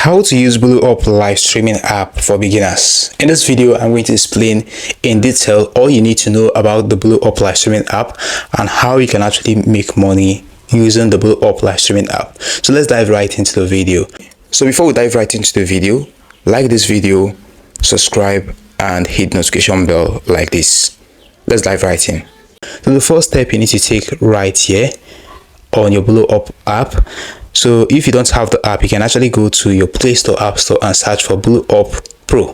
How to use Boloup live streaming app for beginners. In this video, I'm going to explain in detail all you need to know about the Boloup live streaming app and how you can actually make money using the Boloup live streaming app. So let's dive right into the video. So before we dive right into the video, like this video, subscribe and hit notification bell like this. Let's dive right in. So the first step you need to take right here on your Boloup app. So if you don't have the app, you can actually go to your Play Store, App Store and search for Boloup Pro.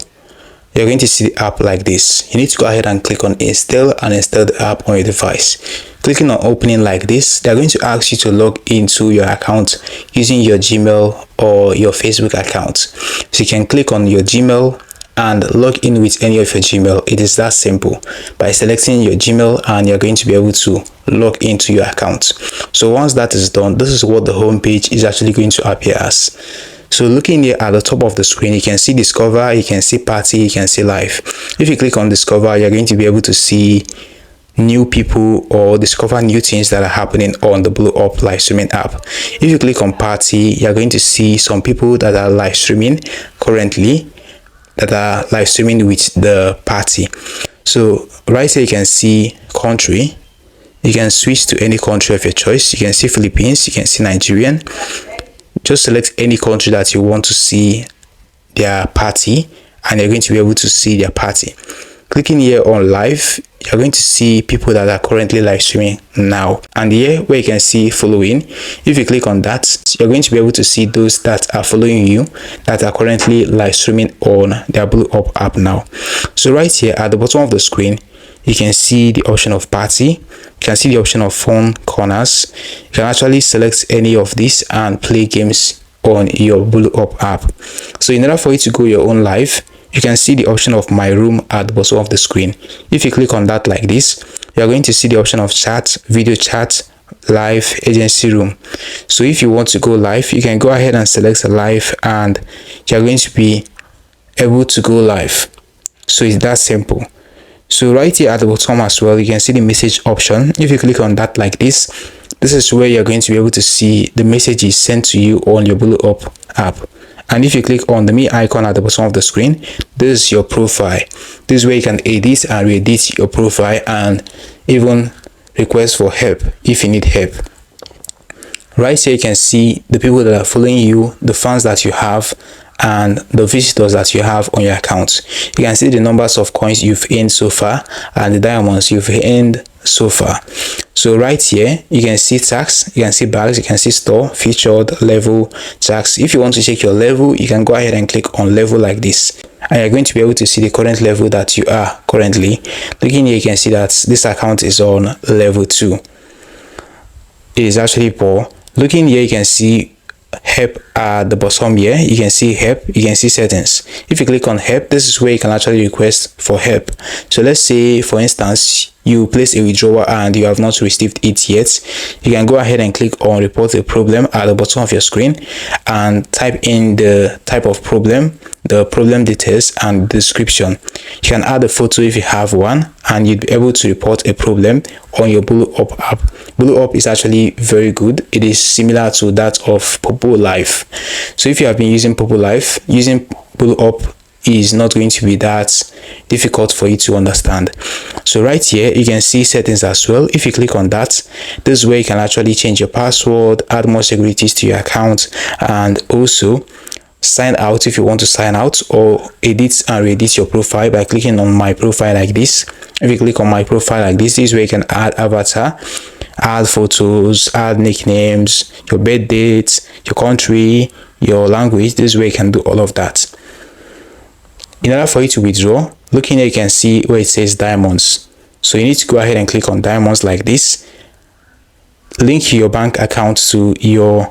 You're going to see the app like this. You need to go ahead and click on install and install the app on your device. Clicking on opening like this, they're going to ask you to log into your account using your Gmail or your Facebook account. So you can click on your Gmail and log in with any of your Gmail. It is that simple. By selecting your Gmail, and you're going to be able to log into your account. So once that is done, this is what the home page is actually going to appear as. So looking here at the top of the screen, you can see discover, you can see party, you can see live. If you click on discover, you're going to be able to see new people or discover new things that are happening on the Boloup live streaming app. If you click on party, you're going to see some people that are live streaming currently, that are live streaming with the party. So right here you can see country. You can switch to any country of your choice. You can see Philippines, you can see Nigerian. Just select any country that you want to see their party and you're going to be able to see their party. Clicking here on live, you're going to see people that are currently live streaming now. And here where you can see following, if you click on that, you're going to be able to see those that are following you that are currently live streaming on their Boloup app now. So right here at the bottom of the screen, you can see the option of party. You can see the option of phone corners. You can actually select any of these and play games on your Boloup app. So in order for you to go your own live, you can see the option of my room at the bottom of the screen. If you click on that like this, you're going to see the option of chat, video chat, live, agency room. So if you want to go live, you can go ahead and select live and you're going to be able to go live. So it's that simple. So right here at the bottom as well, you can see the message option. If you click on that like this is where you're going to be able to see the messages sent to you on your Boloup app. And if you click on the me icon at the bottom of the screen, this is your profile. This is where you can edit and re-edit your profile and even request for help if you need help. Right here you can see the people that are following you, the fans that you have, and the visitors that you have on your account. You can see the numbers of coins you've earned so far and the diamonds you've earned so far. So right here you can see tax, you can see bags, you can see store, featured, level, tax. If you want to check your level, you can go ahead and click on level like this and you're going to be able to see the current level that you are currently. Looking here, you can see that this account is on level 2. It is actually poor. Looking here, you can see help at the bottom here. You can see help, you can see settings. If you click on help, this is where you can actually request for help. So let's say for instance you place a withdrawal and you have not received it yet. You can go ahead and click on report a problem at the bottom of your screen and type in the type of problem, the problem details and description. You can add a photo if you have one and you'd be able to report a problem on your Boloup app. Boloup is actually very good. It is similar to that of Boloup Live. So if you have been using Boloup Live, using Boloup is not going to be that difficult for you to understand. So right here you can see settings as well. If you click on that, this is where you can actually change your password, add more securities to your account, and also sign out if you want to sign out, or edit and re-edit your profile by clicking on my profile like this. If you click on my profile like this is where you can add avatar, add photos, add nicknames, your birth date, your country, your language. This is where you can do all of that. In order for you to withdraw, looking here you can see where it says diamonds. So you need to go ahead and click on diamonds like this. Link your bank account to your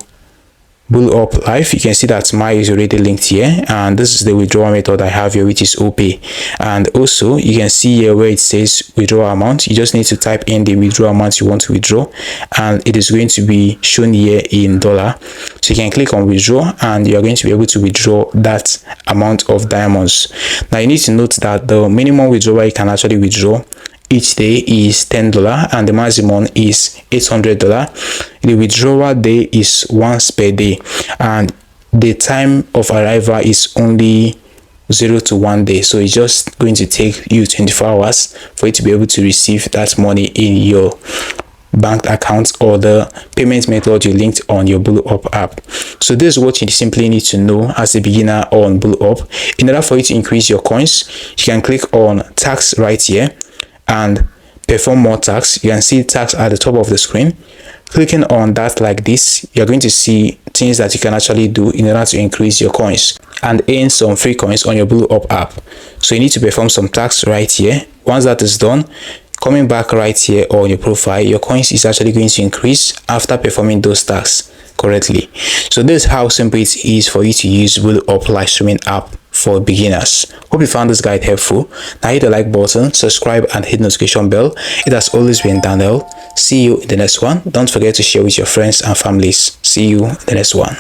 Boloup Live. You can see that mine is already linked here, and this is the withdrawal method I have here, which is OPay. And also you can see here where it says withdrawal amount. You just need to type in the withdrawal amount you want to withdraw and it is going to be shown here in dollar. So you can click on withdraw and you're going to be able to withdraw that amount of diamonds. Now you need to note that the minimum withdrawal you can actually withdraw each day is $10 and the maximum is $800. The withdrawal day is once per day, and the time of arrival is only 0 to 1 day, so it's just going to take you 24 hours for you to be able to receive that money in your bank account or the payment method you linked on your Boloup app. So this is what you simply need to know as a beginner on Boloup. In order for you to increase your coins, you can click on tax right here and perform more tax. You can see tax at the top of the screen. Clicking on that like this, you're going to see things that you can actually do in order to increase your coins and earn some free coins on your Boloup app. So you need to perform some tax right here. Once that is done, coming back right here on your profile, your coins is actually going to increase after performing those tasks correctly. So this is how simple it is for you to use Boloup live streaming app for beginners. Hope you found this guide helpful. Now hit the like button, subscribe and hit notification bell. It has always been Daniel. See you in the next one. Don't forget to share with your friends and families. See you in the next one.